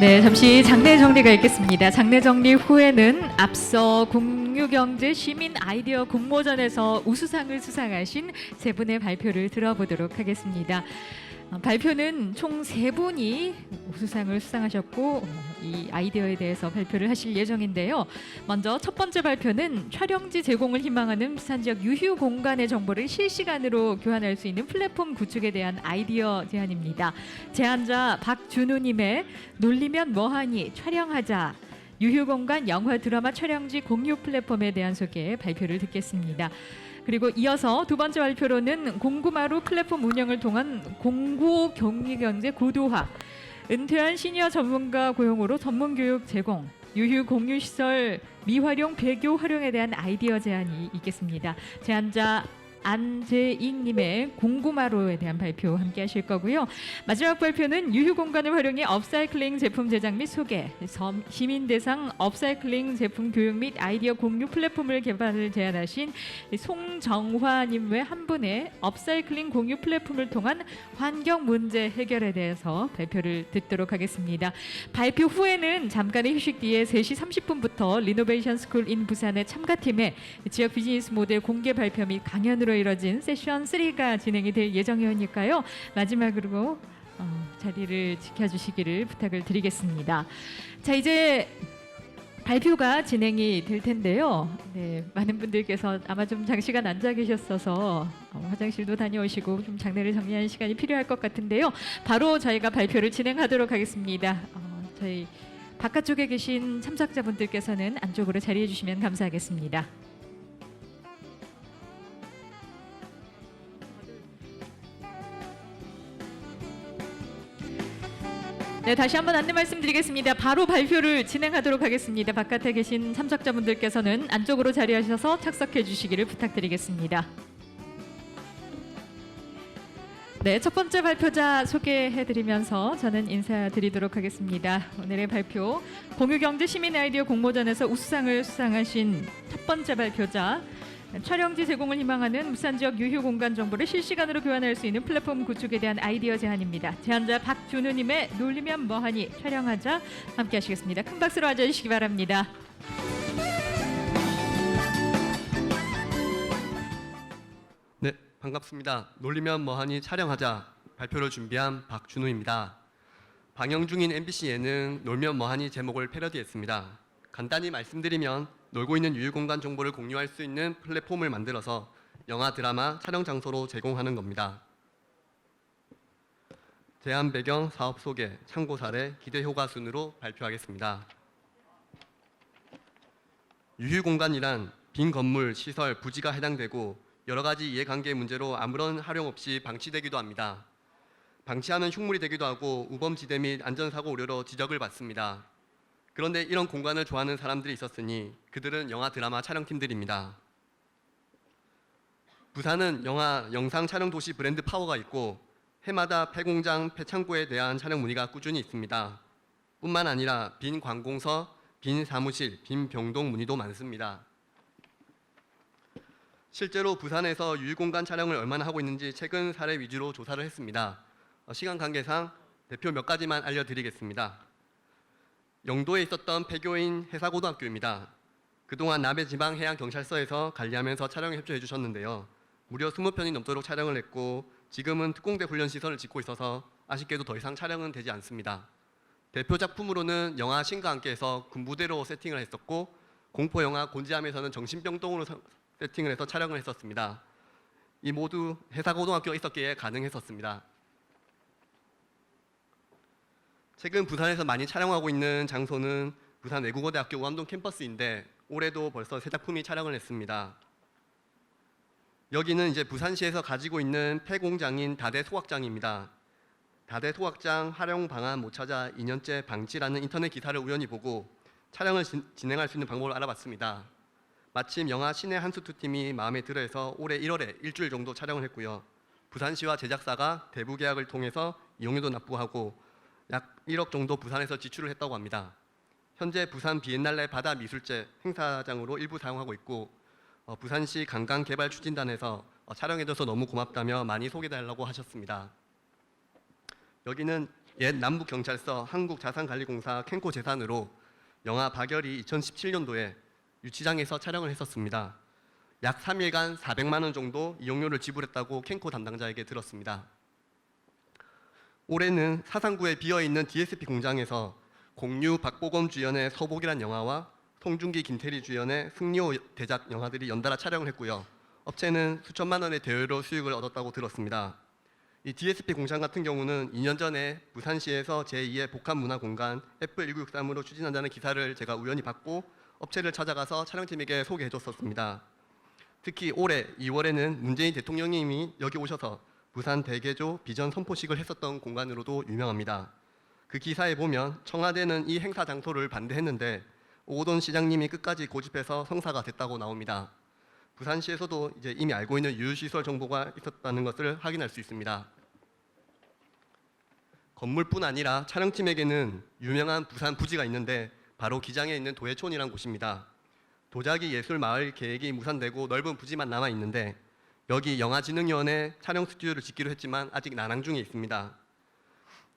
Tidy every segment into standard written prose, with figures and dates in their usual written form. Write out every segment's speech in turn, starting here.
네, 잠시 장례 정리가 있겠습니다. 장례 정리 후에는 앞서 공유경제 시민 아이디어 공모전에서 우수상을 수상하신 세 분의 발표를 들어보도록 하겠습니다. 발표는 총 세 분이 우수상을 수상하셨고 이 아이디어에 대해서 발표를 하실 예정인데요. 먼저 첫 번째 발표는 촬영지 제공을 희망하는 부산 지역 유휴 공간의 정보를 실시간으로 교환할 수 있는 플랫폼 구축에 대한 아이디어 제안입니다. 제안자 박준우님의 놀리면 뭐하니 촬영하자. 유휴공간 영화 드라마 촬영지 공유 플랫폼에 대한 소개 발표를 듣겠습니다. 그리고 이어서 두 번째 발표로는 공구마루 플랫폼 운영을 통한 공구 경리경제 고도화, 은퇴한 시니어 전문가 고용으로 전문 교육 제공, 유휴 공유 시설 미활용 배교 활용에 대한 아이디어 제안이 있겠습니다. 제안자 안재익님의 공구마루에 대한 발표 함께 하실 거고요. 마지막 발표는 유휴 공간을 활용해 업사이클링 제품 제작 및 소개, 시민 대상 업사이클링 제품 교육 및 아이디어 공유 플랫폼을 개발을 제안하신 송정화님 외 한 분의 업사이클링 공유 플랫폼을 통한 환경 문제 해결에 대해서 발표를 듣도록 하겠습니다. 발표 후에는 잠깐의 휴식 뒤에 3시 30분부터 리노베이션 스쿨 인 부산의 참가팀의 지역 비즈니스 모델 공개 발표 및 강연으로 이뤄진 세션 3가 진행이 될 예정이니까요. 마지막으로 자리를 지켜주시기를 부탁을 드리겠습니다. 자, 이제 발표가 진행이 될 텐데요. 네, 많은 분들께서 아마 좀 장시간 앉아 계셨어서 화장실도 다녀오시고 좀 장례를 정리하는 시간이 필요할 것 같은데요. 바로 저희가 발표를 진행하도록 하겠습니다. 저희 바깥쪽에 계신 참석자분들께서는 안쪽으로 자리해 주시면 감사하겠습니다. 네, 다시 한번 안내 말씀드리겠습니다. 바로 발표를 진행하도록 하겠습니다. 바깥에 계신 참석자분들께서는 안쪽으로 자리하셔서 착석해 주시기를 부탁드리겠습니다. 네, 첫 번째 발표자 소개해드리면서 저는 인사드리도록 하겠습니다. 오늘의 발표, 공유경제 시민 아이디어 공모전에서 우수상을 수상하신 첫 번째 발표자, 촬영지 제공을 희망하는 부산 지역 유휴 공간 정보를 실시간으로 교환할 수 있는 플랫폼 구축에 대한 아이디어 제안입니다. 제안자 박준우님의 놀리면 뭐하니 촬영하자 함께 하시겠습니다. 큰 박수로 맞아주시기 바랍니다. 네, 반갑습니다. 놀리면 뭐하니 촬영하자 발표를 준비한 박준우입니다. 방영 중인 MBC 예능 놀면 뭐하니 제목을 패러디했습니다. 간단히 말씀드리면 놀고 있는 유휴공간 정보를 공유할 수 있는 플랫폼을 만들어서 영화, 드라마 촬영 장소로 제공하는 겁니다. 제안 배경, 사업 소개, 참고 사례, 기대 효과 순으로 발표하겠습니다. 유휴공간이란 빈 건물, 시설, 부지가 해당되고 여러 가지 이해관계 문제로 아무런 활용 없이 방치되기도 합니다. 방치하면 흉물이 되기도 하고 우범지대 및 안전사고 우려로 지적을 받습니다. 그런데 이런 공간을 좋아하는 사람들이 있었으니 그들은 영화, 드라마 촬영팀들입니다. 부산은 영화, 영상 촬영 도시 브랜드 파워가 있고 해마다 폐공장, 폐창고에 대한 촬영 문의가 꾸준히 있습니다. 뿐만 아니라 빈 관공서, 빈 사무실, 빈 병동 문의도 많습니다. 실제로 부산에서 유휴공간 촬영을 얼마나 하고 있는지 최근 사례 위주로 조사를 했습니다. 시간 관계상 대표 몇 가지만 알려드리겠습니다. 영도에 있었던 폐교인 해사고등학교입니다. 그동안 남해지방해양경찰서에서 관리하면서 촬영에 협조해 주셨는데요. 무려 20편이 넘도록 촬영을 했고 지금은 특공대 훈련시설을 짓고 있어서 아쉽게도 더 이상 촬영은 되지 않습니다. 대표 작품으로는 영화 신과 함께해서 군부대로 세팅을 했었고 공포영화 곤지암에서는 정신병동으로 세팅을 해서 촬영을 했었습니다. 이 모두 해사고등학교가 있었기에 가능했었습니다. 최근 부산에서 많이 촬영하고 있는 장소는 부산 외국어대학교 우암동 캠퍼스인데 올해도 벌써 3작품이 촬영을 했습니다. 여기는 이제 부산시에서 가지고 있는 폐공장인 다대 소각장입니다. 다대 소각장 활용 방안 못 찾아 2년째 방치라는 인터넷 기사를 우연히 보고 촬영을 진행할 수 있는 방법을 알아봤습니다. 마침 영화 신의 한수 2팀이 마음에 들어해서 올해 1월에 일주일 정도 촬영을 했고요. 부산시와 제작사가 대부 계약을 통해서 이용료도 납부하고 약 1억 정도 부산에서 지출을 했다고 합니다. 현재 부산 비엔날레 바다 미술제 행사장으로 일부 사용하고 있고 부산시 관광개발추진단에서 촬영해줘서 너무 고맙다며 많이 소개해달라고 하셨습니다. 여기는 옛 남북경찰서 한국자산관리공사 캔코 재산으로 영화 박열이 2017년도에 유치장에서 촬영을 했었습니다. 약 3일간 400만 원 정도 이용료를 지불했다고 캔코 담당자에게 들었습니다. 올해는 사상구에 비어있는 DSP 공장에서 공유 박보검 주연의 서복이란 영화와 송중기 김태리 주연의 승리호 대작 영화들이 연달아 촬영을 했고요. 업체는 수천만 원의 대여료 수익을 얻었다고 들었습니다. 이 DSP 공장 같은 경우는 2년 전에 부산시에서 제2의 복합문화공간 F1963으로 추진한다는 기사를 제가 우연히 받고 업체를 찾아가서 촬영팀에게 소개해줬었습니다. 특히 올해 2월에는 문재인 대통령님이 여기 오셔서 부산 대개조 비전 선포식을 했었던 공간으로도 유명합니다. 그 기사에 보면 청와대는 이 행사 장소를 반대했는데 오돈 시장님이 끝까지 고집해서 성사가 됐다고 나옵니다. 부산시에서도 이제 이미 알고 있는 유휴시설 정보가 있었다는 것을 확인할 수 있습니다. 건물뿐 아니라 촬영팀에게는 유명한 부산 부지가 있는데 바로 기장에 있는 도해촌이란 곳입니다. 도자기 예술마을 계획이 무산되고 넓은 부지만 남아 있는데 여기 영화진흥위원회 촬영 스튜디오를 짓기로 했지만 아직 난항 중에 있습니다.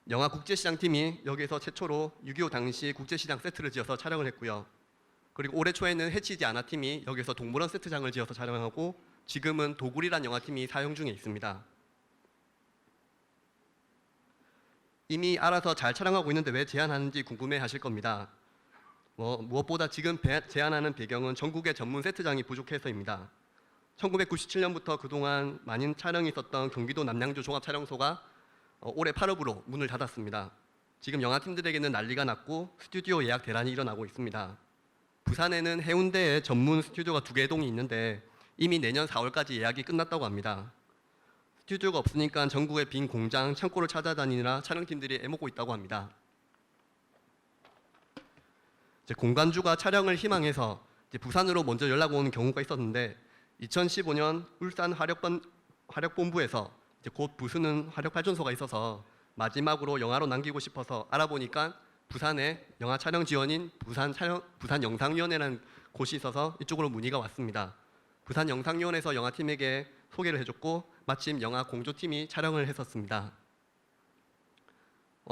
영화 국제시장팀이 여기서 최초로 6.25 당시 국제시장 세트를 지어서 촬영을 했고요. 그리고 올해 초에는 해치지 않아 팀이 여기서 동물원 세트장을 지어서 촬영하고 지금은 도굴이란 영화팀이 사용 중에 있습니다. 이미 알아서 잘 촬영하고 있는데 왜 제한하는지 궁금해하실 겁니다. 무엇보다 지금 제한하는 배경은 전국의 전문 세트장이 부족해서입니다. 1997년부터 그동안 많은 촬영이 있었던 경기도 남양주 종합촬영소가 올해 8월부로 문을 닫았습니다. 지금 영화팀들에게는 난리가 났고 스튜디오 예약 대란이 일어나고 있습니다. 부산에는 해운대에 전문 스튜디오가 2개동이 있는데 이미 내년 4월까지 예약이 끝났다고 합니다. 스튜디오가 없으니까 전국의 빈 공장, 창고를 찾아다니느라 촬영팀들이 애먹고 있다고 합니다. 이제 공간주가 촬영을 희망해서 이제 부산으로 먼저 연락 오는 경우가 있었는데 2015년 울산 화력본부에서 이제 곧 부수는 화력발전소가 있어서 마지막으로 영화로 남기고 싶어서 알아보니까 부산에 영화 촬영 지원인 부산 영상위원회라는 곳이 있어서 이쪽으로 문의가 왔습니다. 부산 영상위원회에서 영화팀에게 소개를 해줬고 마침 영화 공조팀이 촬영을 했었습니다.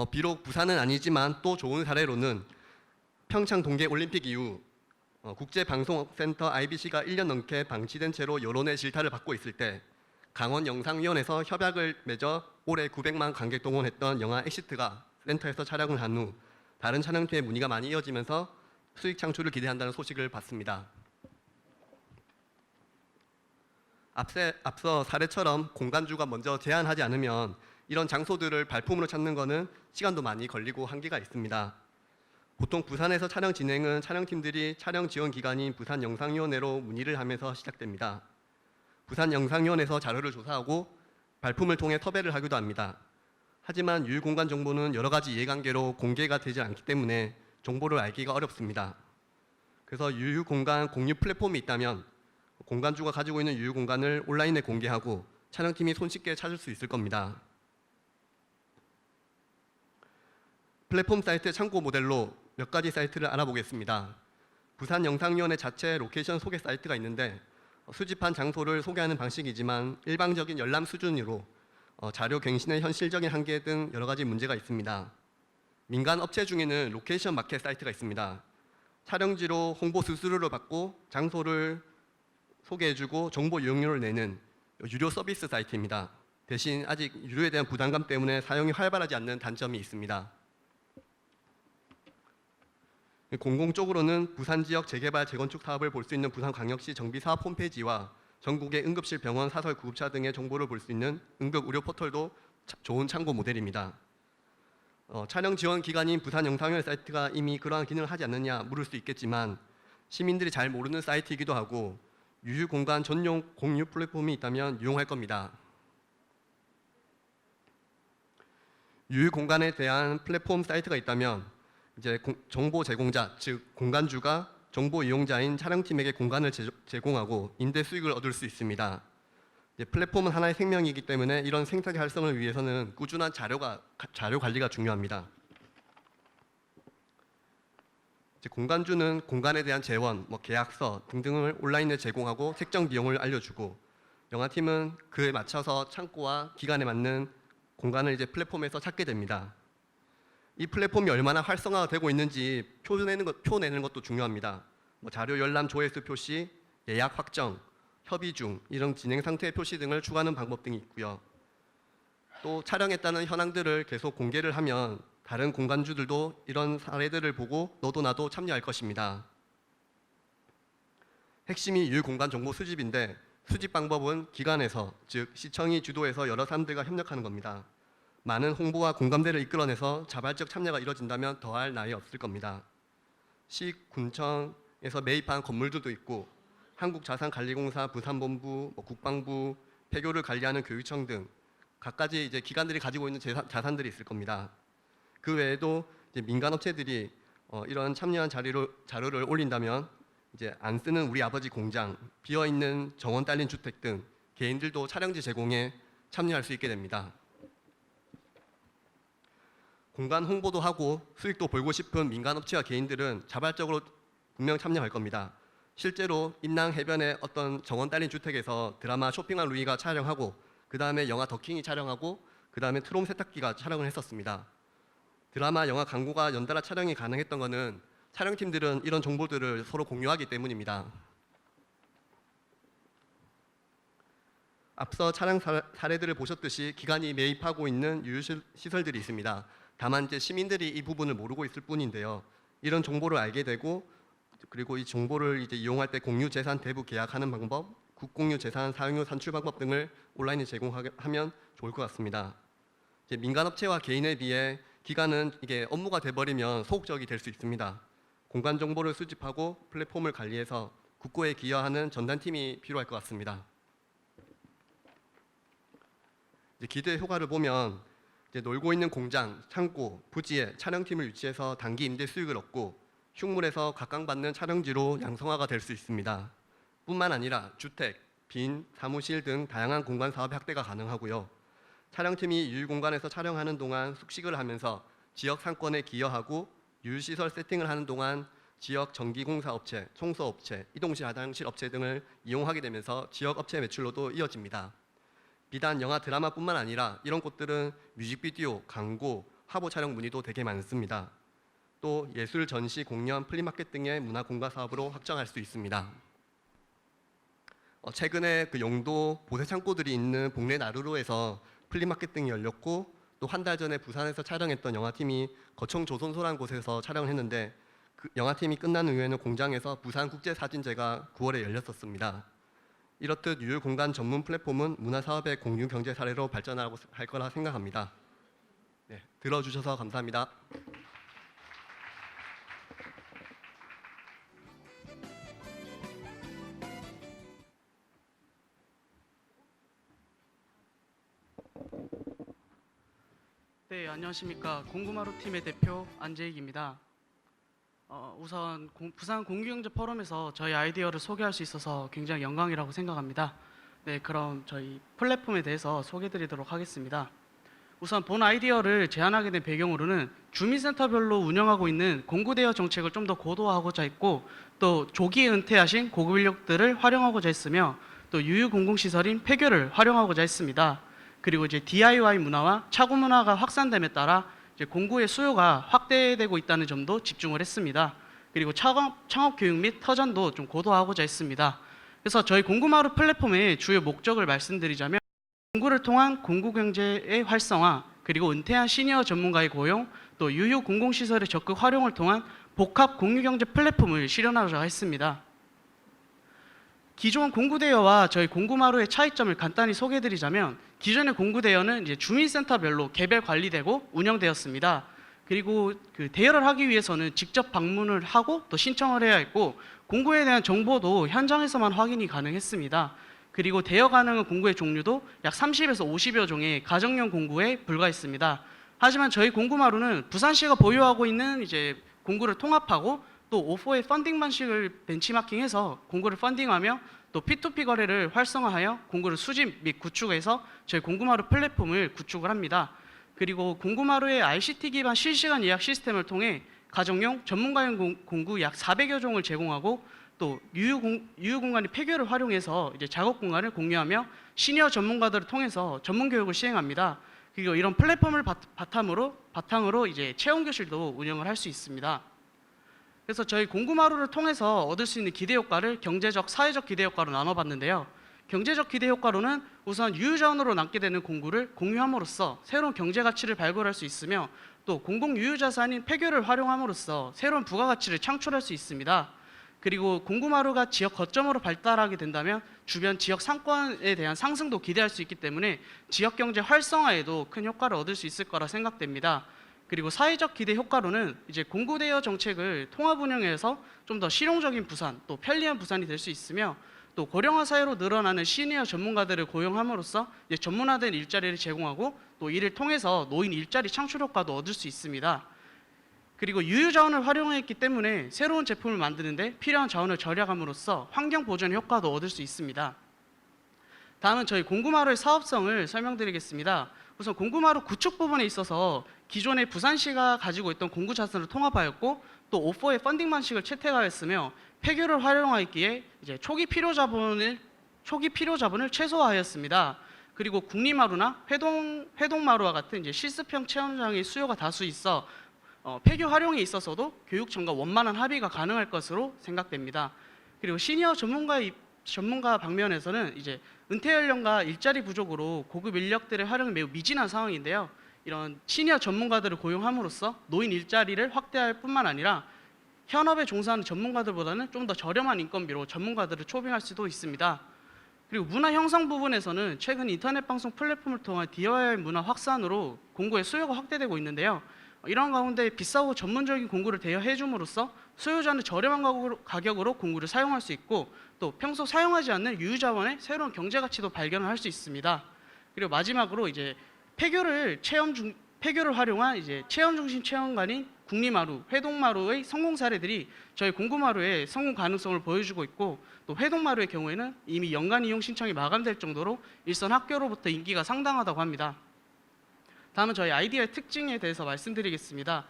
비록 부산은 아니지만 또 좋은 사례로는 평창 동계올림픽 이후 국제방송센터 IBC가 1년 넘게 방치된 채로 여론의 질타를 받고 있을 때 강원영상위원회에서 협약을 맺어 올해 900만 관객 동원했던 영화 엑시트가 센터에서 촬영을 한 후 다른 촬영팀의 문의가 많이 이어지면서 수익 창출을 기대한다는 소식을 받습니다. 앞서 사례처럼 공간주가 먼저 제한하지 않으면 이런 장소들을 발품으로 찾는 것은 시간도 많이 걸리고 한계가 있습니다. 보통 부산에서 촬영 진행은 촬영팀들이 촬영 지원 기관인 부산영상위원회로 문의를 하면서 시작됩니다. 부산영상위원회에서 자료를 조사하고 발품을 통해 섭외를 하기도 합니다. 하지만 유휴공간 정보는 여러 가지 이해관계로 공개가 되지 않기 때문에 정보를 알기가 어렵습니다. 그래서 유휴공간 공유 플랫폼이 있다면 공간주가 가지고 있는 유휴공간을 온라인에 공개하고 촬영팀이 손쉽게 찾을 수 있을 겁니다. 플랫폼 사이트 참고 모델로 몇 가지 사이트를 알아보겠습니다. 부산영상위원회 자체 로케이션 소개 사이트가 있는데 수집한 장소를 소개하는 방식이지만 일방적인 열람 수준으로 자료 갱신의 현실적인 한계 등 여러 가지 문제가 있습니다. 민간 업체 중에는 로케이션 마켓 사이트가 있습니다. 촬영지로 홍보 수수료를 받고 장소를 소개해주고 정보 이용료를 내는 유료 서비스 사이트입니다. 대신 아직 유료에 대한 부담감 때문에 사용이 활발하지 않는 단점이 있습니다. 공공적으로는 부산 지역 재개발 재건축 사업을 볼 수 있는 부산광역시 정비사업 홈페이지와 전국의 응급실 병원 사설 구급차 등의 정보를 볼 수 있는 응급 의료 포털도 좋은 참고 모델입니다. 촬영 지원 기관인 부산영상위원회 사이트가 이미 그러한 기능을 하지 않느냐 물을 수 있겠지만 시민들이 잘 모르는 사이트이기도 하고 유휴공간 전용 공유 플랫폼이 있다면 이용할 겁니다. 유휴공간에 대한 플랫폼 사이트가 있다면 이제 정보 제공자, 즉 공간주가 정보 이용자인 촬영팀에게 공간을 제공하고 임대 수익을 얻을 수 있습니다. 플랫폼은 하나의 생명이기 때문에 이런 생태계 활성을 위해서는 꾸준한 자료 관리가 중요합니다. 공간주는 공간에 대한 재원, 계약서 등등을 온라인에 제공하고 책정 비용을 알려주고 영화팀은 그에 맞춰서 창고와 기간에 맞는 공간을 이제 플랫폼에서 찾게 됩니다. 이 플랫폼이 얼마나 활성화되고 있는지 표내는 것도 중요합니다. 자료 열람 조회수 표시, 예약 확정, 협의 중, 이런 진행 상태 표시 등을 추가하는 방법 등이 있고요. 또 촬영했다는 현황들을 계속 공개를 하면 다른 공간주들도 이런 사례들을 보고 너도 나도 참여할 것입니다. 핵심이 유휴공간 정보 수집인데 수집 방법은 기관에서, 즉 시청이 주도해서 여러 사람들과 협력하는 겁니다. 많은 홍보와 공감대를 이끌어내서 자발적 참여가 이뤄진다면 더할 나위 없을 겁니다. 시, 군청에서 매입한 건물들도 있고 한국자산관리공사, 부산본부, 국방부, 폐교를 관리하는 교육청 등 각가지 이제 기관들이 가지고 있는 자산들이 있을 겁니다. 그 외에도 이제 민간 업체들이 이런 참여한 자료를 올린다면 이제 안 쓰는 우리 아버지 공장, 비어 있는 정원 딸린 주택 등 개인들도 촬영지 제공에 참여할 수 있게 됩니다. 공간 홍보도 하고 수익도 벌고 싶은 민간 업체와 개인들은 자발적으로 분명 참여할 겁니다. 실제로 인랑 해변의 어떤 정원 딸린 주택에서 드라마 쇼핑한 루이가 촬영하고 그 다음에 영화 더킹이 촬영하고 그 다음에 트롬 세탁기가 촬영을 했었습니다. 드라마, 영화 광고가 연달아 촬영이 가능했던 것은 촬영팀들은 이런 정보들을 서로 공유하기 때문입니다. 앞서 촬영 사례들을 보셨듯이 기관이 매입하고 있는 유휴시설들이 있습니다. 다만 이제 시민들이 이 부분을 모르고 있을 뿐인데요. 이런 정보를 알게 되고 그리고 이 정보를 이제 이용할 때 공유 재산 대부 계약하는 방법, 국공유 재산 사용료 산출 방법 등을 온라인에 제공하면 좋을 것 같습니다. 이제 민간 업체와 개인에 비해 기관은 이게 업무가 돼버리면 소극적이 될 수 있습니다. 공간 정보를 수집하고 플랫폼을 관리해서 국고에 기여하는 전담팀이 필요할 것 같습니다. 이제 기대 효과를 보면 이제 놀고 있는 공장, 창고, 부지에 촬영팀을 위치해서 단기 임대 수익을 얻고 흉물에서 각광받는 촬영지로 양성화가 될 수 있습니다. 뿐만 아니라 주택, 빈, 사무실 등 다양한 공간 사업의 확대가 가능하고요. 촬영팀이 유휴공간에서 촬영하는 동안 숙식을 하면서 지역 상권에 기여하고 유휴시설 세팅을 하는 동안 지역 전기공사업체, 청소업체, 이동실 화장실 업체 등을 이용하게 되면서 지역 업체 매출로도 이어집니다. 비단 영화 드라마뿐만 아니라 이런 곳들은 뮤직비디오, 광고, 화보 촬영 문의도 되게 많습니다. 또 예술, 전시, 공연, 플리마켓 등의 문화 공간 사업으로 확장할 수 있습니다. 최근에 그 영도 보세 창고들이 있는 봉래 나루로에서 플리마켓 등이 열렸고 또 한 달 전에 부산에서 촬영했던 영화팀이 거청 조선소라는 곳에서 촬영을 했는데 그 영화팀이 끝난 후에는 공장에서 부산국제사진제가 9월에 열렸었습니다. 이렇듯 유휴공간 전문 플랫폼은 문화사업의 공유 경제 사례로 발전할 거라 생각합니다. 네, 들어주셔서 감사합니다. 네, 안녕하십니까. 공구마루 팀의 대표 안재익입니다. 우선 부산 공유경제 포럼에서 저희 아이디어를 소개할 수 있어서 굉장히 영광이라고 생각합니다. 네, 그럼 저희 플랫폼에 대해서 소개해드리도록 하겠습니다. 우선 본 아이디어를 제안하게 된 배경으로는 주민센터별로 운영하고 있는 공구대여 정책을 좀 더 고도화하고자 했고 또 조기에 은퇴하신 고급 인력들을 활용하고자 했으며 또 유휴공공시설인 폐교를 활용하고자 했습니다. 그리고 이제 DIY 문화와 차고 문화가 확산됨에 따라 이제 공구의 수요가 확대되고 있다는 점도 집중을 했습니다. 그리고 창업 교육 및 터전도 좀 고도화하고자 했습니다. 그래서 저희 공구마루 플랫폼의 주요 목적을 말씀드리자면 공구를 통한 공구 경제의 활성화, 그리고 은퇴한 시니어 전문가의 고용, 또 유휴 공공시설의 적극 활용을 통한 복합 공유 경제 플랫폼을 실현하고자 했습니다. 기존 공구대여와 저희 공구마루의 차이점을 간단히 소개해드리자면 기존의 공구대여는 이제 주민센터별로 개별 관리되고 운영되었습니다. 그리고 그 대여를 하기 위해서는 직접 방문을 하고 또 신청을 해야 했고 공구에 대한 정보도 현장에서만 확인이 가능했습니다. 그리고 대여 가능한 공구의 종류도 약 30에서 50여 종의 가정용 공구에 불과했습니다. 하지만 저희 공구마루는 부산시가 보유하고 있는 이제 공구를 통합하고 또 오포의 펀딩 방식을 벤치마킹해서 공구를 펀딩하며 또 P2P 거래를 활성화하여 공구를 수집 및 구축해서 저희 공구마루 플랫폼을 구축을 합니다. 그리고 공구마루의 ICT 기반 실시간 예약 시스템을 통해 가정용, 전문가용 공구 약 400여 종을 제공하고 또 유휴 공간의 폐교를 활용해서 이제 작업 공간을 공유하며 시니어 전문가들을 통해서 전문 교육을 시행합니다. 그리고 이런 플랫폼을 바탕으로 이제 체험 교실도 운영을 할 수 있습니다. 그래서 저희 공구마루를 통해서 얻을 수 있는 기대 효과를 경제적, 사회적 기대 효과로 나눠봤는데요. 경제적 기대 효과로는 우선 유유자원으로 남게 되는 공구를 공유함으로써 새로운 경제 가치를 발굴할 수 있으며, 또 공공 유유자산인 폐교를 활용함으로써 새로운 부가가치를 창출할 수 있습니다. 그리고 공구마루가 지역 거점으로 발달하게 된다면 주변 지역 상권에 대한 상승도 기대할 수 있기 때문에 지역 경제 활성화에도 큰 효과를 얻을 수 있을 거라 생각됩니다. 그리고 사회적 기대 효과로는 이제 공구 대여 정책을 통합 운영해서 좀 더 실용적인 부산, 또 편리한 부산이 될 수 있으며, 또 고령화 사회로 늘어나는 시니어 전문가들을 고용함으로써 이제 전문화된 일자리를 제공하고, 또 이를 통해서 노인 일자리 창출 효과도 얻을 수 있습니다. 그리고 유유자원을 활용했기 때문에 새로운 제품을 만드는데 필요한 자원을 절약함으로써 환경 보전 효과도 얻을 수 있습니다. 다음은 저희 공구마루의 사업성을 설명드리겠습니다. 우선 공구마루 구축 부분에 있어서 기존의 부산시가 가지고 있던 공구 자산을 통합하였고, 또 오포의 펀딩 방식을 채택하였으며, 폐교를 활용하였기에 이제 초기 필요 자본을 최소화하였습니다. 그리고 국리마루나 회동마루와 같은 이제 실습형 체험장의 수요가 다수 있어 폐교 활용에 있어서도 교육청과 원만한 합의가 가능할 것으로 생각됩니다. 그리고 시니어 전문가 방면에서는 이제 은퇴 연령과 일자리 부족으로 고급 인력들의 활용이 매우 미진한 상황인데요. 이런 시니어 전문가들을 고용함으로써 노인 일자리를 확대할 뿐만 아니라 현업에 종사하는 전문가들보다는 좀 더 저렴한 인건비로 전문가들을 초빙할 수도 있습니다. 그리고 문화 형성 부분에서는 최근 인터넷 방송 플랫폼을 통한 DIY 문화 확산으로 공구의 수요가 확대되고 있는데요. 이런 가운데 비싸고 전문적인 공구를 대여해 줌으로써 소유자는 저렴한 가격으로 공구를 사용할 수 있고, 또 평소 사용하지 않는 유유자원의 새로운 경제 가치도 발견을 할 수 있습니다. 그리고 마지막으로 이제 폐교를 활용한 이제 체험 중심 체험관인 국리마루, 회동마루의 성공 사례들이 저희 공구마루의 성공 가능성을 보여주고 있고, 또 회동마루의 경우에는 이미 연간 이용 신청이 마감될 정도로 일선 학교로부터 인기가 상당하다고 합니다. 다음은 저희 아이디어의 특징에 대해서 말씀드리겠습니다.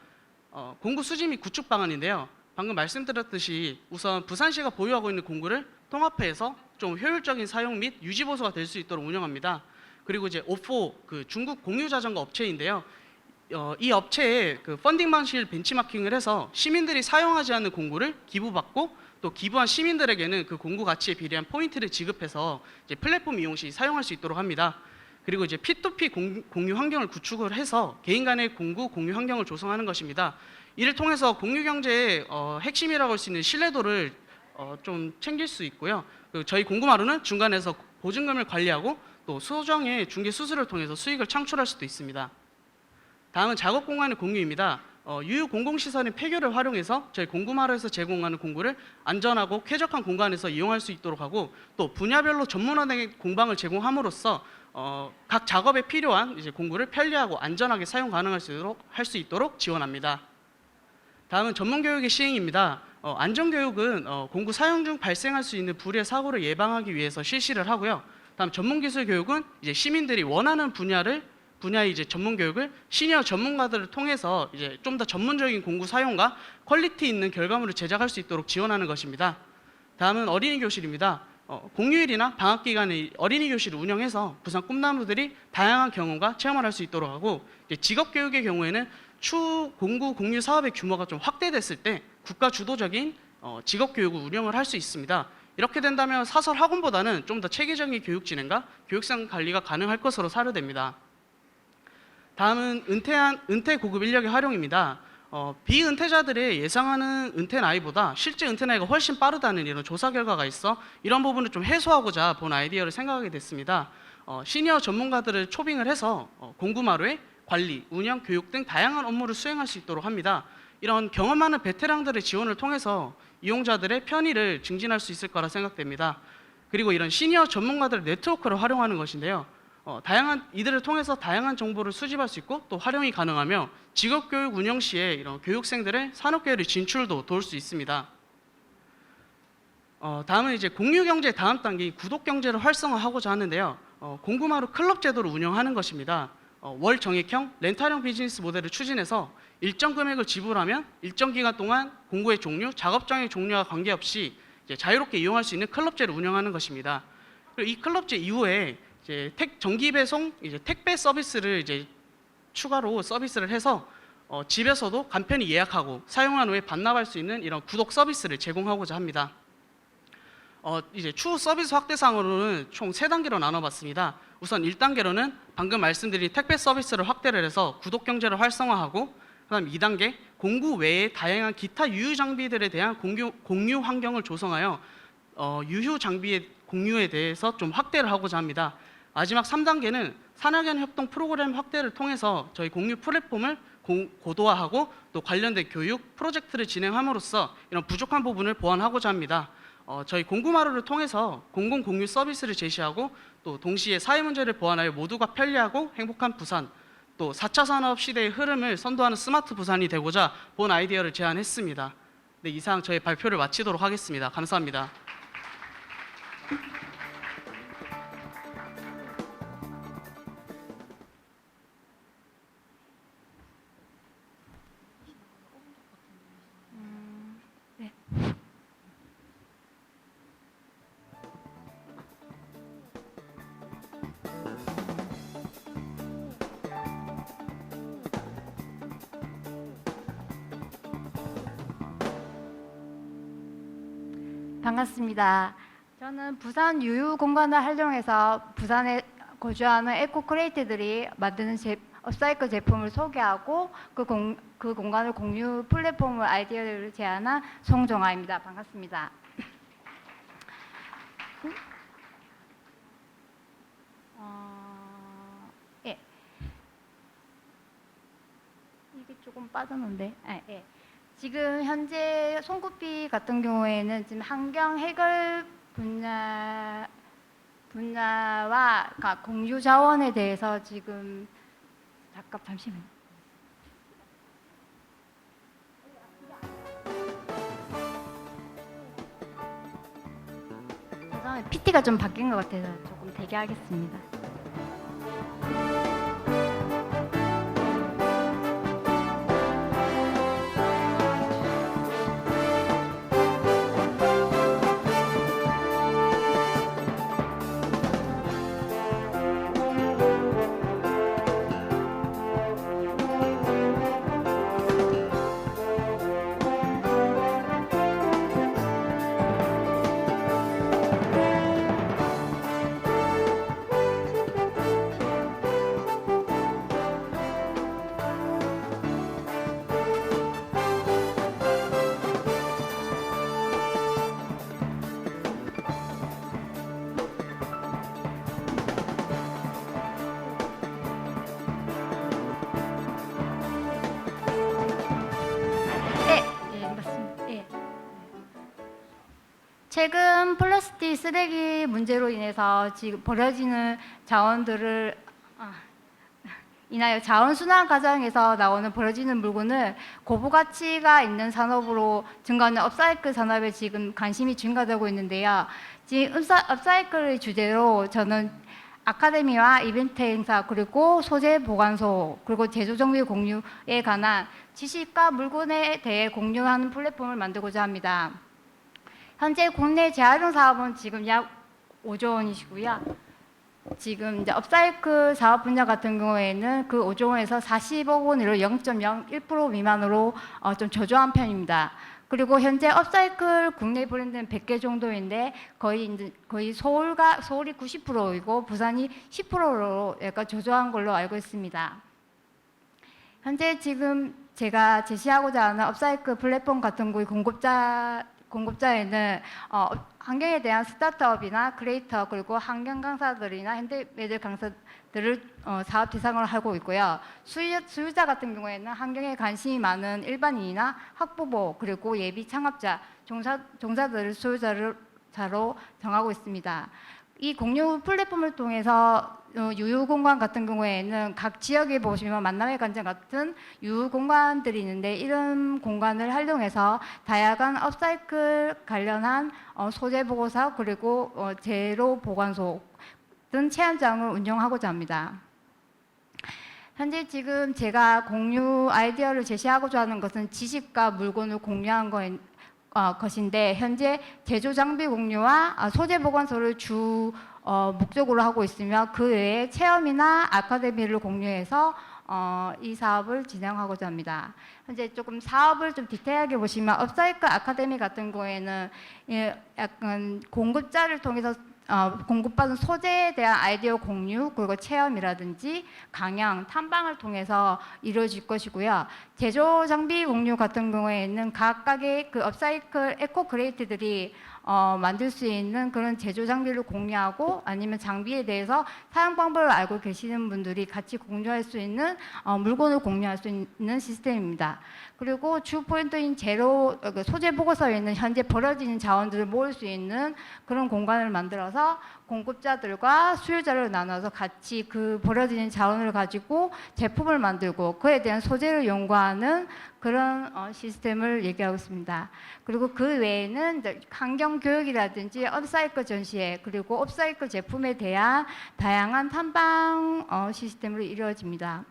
공구 수집 및 구축 방안인데요. 방금 말씀드렸듯이 우선 부산시가 보유하고 있는 공구를 통합해서 좀 효율적인 사용 및 유지 보수가 될 수 있도록 운영합니다. 그리고 이제 오포, 그 중국 공유 자전거 업체인데요. 이 업체의 그 펀딩 방식을 벤치마킹을 해서 시민들이 사용하지 않는 공구를 기부받고, 또 기부한 시민들에게는 그 공구 가치에 비례한 포인트를 지급해서 이제 플랫폼 이용 시 사용할 수 있도록 합니다. 그리고 이제 P2P 공유 환경을 구축을 해서 개인 간의 공구 공유 환경을 조성하는 것입니다. 이를 통해서 공유 경제의 핵심이라고 할 수 있는 신뢰도를 좀 챙길 수 있고요. 그리고 저희 공구마루는 중간에서 보증금을 관리하고, 또 소정의 중개 수수를 통해서 수익을 창출할 수도 있습니다. 다음은 작업 공간의 공유입니다. 유유 공공시설인 폐교를 활용해서 저희 공구마루에서 제공하는 공구를 안전하고 쾌적한 공간에서 이용할 수 있도록 하고, 또 분야별로 전문화된 공방을 제공함으로써 각 작업에 필요한 이제 공구를 편리하고 안전하게 사용 가능할 수 있도록 지원합니다. 다음은 전문교육의 시행입니다. 안전교육은 공구 사용 중 발생할 수 있는 불의 사고를 예방하기 위해서 실시를 하고요. 다음 전문기술 교육은 이제 시민들이 원하는 분야의 이제 전문 교육을 시니어 전문가들을 통해서 이제 좀 더 전문적인 공구 사용과 퀄리티 있는 결과물을 제작할 수 있도록 지원하는 것입니다. 다음은 어린이 교실입니다. 공휴일이나 방학 기간에 어린이 교실을 운영해서 부산 꿈나무들이 다양한 경험과 체험을 할 수 있도록 하고, 직업 교육의 경우에는 추후 공구 공유 사업의 규모가 좀 확대됐을 때 국가 주도적인 직업 교육을 운영을 할 수 있습니다. 이렇게 된다면 사설 학원보다는 좀 더 체계적인 교육 진행과 교육상 관리가 가능할 것으로 사료됩니다. 다음은 은퇴 고급 인력의 활용입니다. 비은퇴자들의 예상하는 은퇴 나이보다 실제 은퇴 나이가 훨씬 빠르다는 이런 조사 결과가 있어 이런 부분을 좀 해소하고자 본 아이디어를 생각하게 됐습니다. 시니어 전문가들을 초빙을 해서 공구마루의 관리, 운영, 교육 등 다양한 업무를 수행할 수 있도록 합니다. 이런 경험 많은 베테랑들의 지원을 통해서 이용자들의 편의를 증진할 수 있을 거라 생각됩니다. 그리고 이런 시니어 전문가들의 네트워크를 활용하는 것인데요. 이들을 통해서 다양한 정보를 수집할 수 있고, 또 활용이 가능하며 직업교육 운영 시에 이런 교육생들의 산업계열의 진출도 도울 수 있습니다. 다음은 이제 공유경제의 다음 단계인 구독경제를 활성화하고자 하는데요. 공구마루 클럽 제도를 운영하는 것입니다. 월 정액형 렌탈형 비즈니스 모델을 추진해서 일정 금액을 지불하면 일정 기간 동안 공구의 종류, 작업장의 종류와 관계없이 이제 자유롭게 이용할 수 있는 클럽제를 운영하는 것입니다. 그리고 이 클럽제 이후에 이제 정기 배송 이제 택배 서비스를 이제 추가로 서비스를 해서 집에서도 간편히 예약하고 사용한 후에 반납할 수 있는 이런 구독 서비스를 제공하고자 합니다. 이제 추후 서비스 확대상으로는 총 3단계로 나눠봤습니다. 우선 1단계로는 방금 말씀드린 택배 서비스를 확대를 해서 구독 경제를 활성화하고, 그다음 2단계 공구 외에 다양한 기타 유휴 장비들에 대한 공유 환경을 조성하여 유휴 장비의 공유에 대해서 좀 확대를 하고자 합니다. 마지막 3단계는 산학연 협동 프로그램 확대를 통해서 저희 공유 플랫폼을 고도화하고 또 관련된 교육 프로젝트를 진행함으로써 이런 부족한 부분을 보완하고자 합니다. 저희 공구마루를 통해서 공공 공유 서비스를 제시하고 또 동시에 사회 문제를 보완하여 모두가 편리하고 행복한 부산, 또 4차 산업 시대의 흐름을 선도하는 스마트 부산이 되고자 본 아이디어를 제안했습니다. 네, 이상 저희 발표를 마치도록 하겠습니다. 감사합니다. 반갑습니다. 저는 부산 유휴 공간을 활용해서 부산에 거주하는 에코 크리에이터들이 만드는 업사이클 제품을 소개하고 그 공간을 공유 플랫폼을 아이디어를 제안한 송정아입니다. 반갑습니다. 예. 이게 조금 빠졌는데. 예. 지금 현재 송구비 같은 경우에는 지금 환경 해결 분야와 공유 자원에 대해서 지금 잠시만요. 죄송해요. PT가 좀 바뀐 것 같아서 조금 대기하겠습니다. 최근 플라스틱 쓰레기 문제로 인해서 지금 버려지는 자원들을 인하여 자원순환 과정에서 나오는 버려지는 물건을 고부가치가 있는 산업으로 증가하는 업사이클 산업에 지금 관심이 증가되고 있는데요. 지금 업사이클의 주제로 저는 아카데미와 이벤트 행사, 그리고 소재 보관소, 그리고 제조 정비 공유에 관한 지식과 물건에 대해 공유하는 플랫폼을 만들고자 합니다. 현재 국내 재활용 사업은 지금 약 5조 원이시고요. 지금 이제 업사이클 사업 분야 같은 경우에는 그 5조 원에서 40억 원으로 0.01% 미만으로 좀 저조한 편입니다. 그리고 현재 업사이클 국내 브랜드는 100개 정도인데 거의 서울이 90%이고 부산이 10%로 약간 저조한 걸로 알고 있습니다. 현재 지금 제가 제시하고자 하는 업사이클 플랫폼 같은 거의 공급자에는 환경에 대한 스타트업이나 크리에이터, 그리고 환경 강사들이나 핸드메이드 강사들을 사업 대상으로 하고 있고요. 수요자 같은 경우에는 환경에 관심이 많은 일반인이나 학부모, 그리고 예비 창업자, 종사들을 수요자로 정하고 있습니다. 이 공유 플랫폼을 통해서 유휴 공간 같은 경우에는 각 지역에 보시면 만남의 관전 같은 유휴 공간들이 있는데, 이런 공간을 활용해서 다양한 업사이클 관련한 소재 보고서, 그리고 재료 보관소 등 체험장을 운영하고자 합니다. 현재 지금 제가 공유 아이디어를 제시하고자 하는 것은 지식과 물건을 공유한 것인데, 현재 제조 장비 공유와 소재 보관소를 주 목적으로 하고 있으며 그 외에 체험이나 아카데미를 공유해서 이 사업을 진행하고자 합니다. 현재 조금 사업을 좀 디테일하게 보시면 업사이클 아카데미 같은 경우에는 약간 공급자를 통해서 공급받은 소재에 대한 아이디어 공유, 그리고 체험이라든지 강연, 탐방을 통해서 이루어질 것이고요. 제조 장비 공유 같은 경우에는 각각의 그 업사이클 에코 크리에이터들이 만들 수 있는 그런 제조 장비를 공유하고 아니면 장비에 대해서 사용 방법을 알고 계시는 분들이 같이 공유할 수 있는 물건을 공유할 수 있는 시스템입니다. 그리고 주 포인트인 제로 소재 보고서에 있는 현재 버려지는 자원들을 모을 수 있는 그런 공간을 만들어서 공급자들과 수요자를 나눠서 같이 그 버려지는 자원을 가지고 제품을 만들고 그에 대한 소재를 연구하는 그런 시스템을 얘기하고 있습니다. 그리고 그 외에는 환경 교육이라든지 업사이클 전시회 그리고 업사이클 제품에 대한 다양한 탐방 시스템으로 이루어집니다.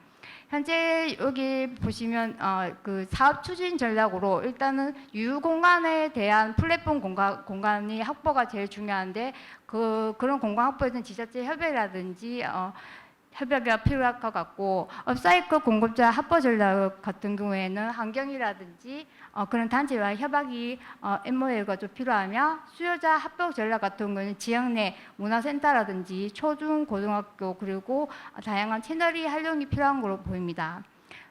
현재 여기 보시면 그 사업 추진 전략으로 일단은 유휴 공간에 대한 플랫폼 공간이 확보가 제일 중요한데 그런 공간 확보에는 지자체 협의라든지 협약이 필요할 것 같고 업사이클 공급자 확보 전략 같은 경우에는 환경이라든지 그런 단체와 협약이 MOA가 좀 필요하며 수요자 합격 전략 같은 경우는 지역 내 문화센터라든지 초중 고등학교 그리고 다양한 채널이 활용이 필요한 걸로 보입니다.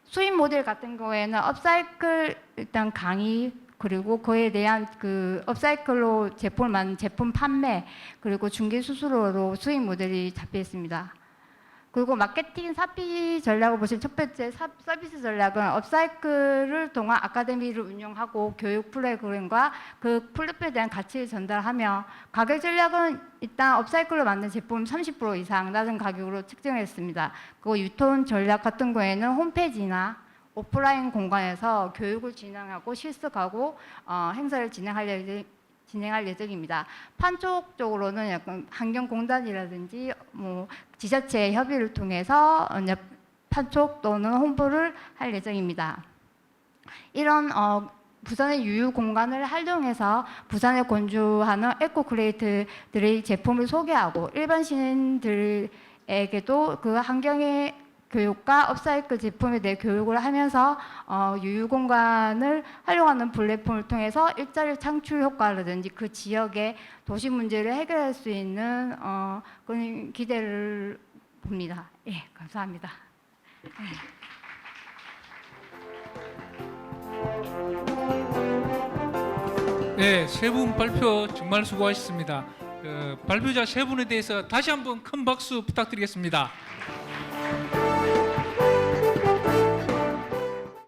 수입 모델 같은 경우에는 업사이클 일단 강의 그리고 그에 대한 그 업사이클로 제품을 만든 제품 판매 그리고 중개 수수료로 수입 모델이 잡혀 있습니다. 그리고 마케팅 사피 전략을 보시면 첫 번째 서비스 전략은 업사이클을 통한 아카데미를 운영하고 교육 프로그램과 그 플랫폼에 대한 가치를 전달하며 가격 전략은 일단 업사이클로 만든 제품 30% 이상 낮은 가격으로 측정했습니다. 그리고 유통 전략 같은 경우에는 홈페이지나 오프라인 공간에서 교육을 진행하고 실습하고 행사를 진행할 예정입니다. 판촉 쪽으로는 약간 환경공단이라든지 뭐 지자체 협의를 통해서 판촉 또는 홍보를 할 예정입니다. 이런 부산의 유휴 공간을 활용해서 부산에 건주하는 에코 크리에이터들의 제품을 소개하고 일반 시민들에게도 그 환경의 교육과 업사이클 제품에 대해 교육을 하면서 유휴 공간을 활용하는 플랫폼을 통해서 일자리 창출 효과라든지 그 지역의 도시 문제를 해결할 수 있는 그런 기대를 봅니다. 예, 감사합니다. 네, 세 분 발표 정말 수고하셨습니다. 발표자 세 분에 대해서 다시 한번 큰 박수 부탁드리겠습니다.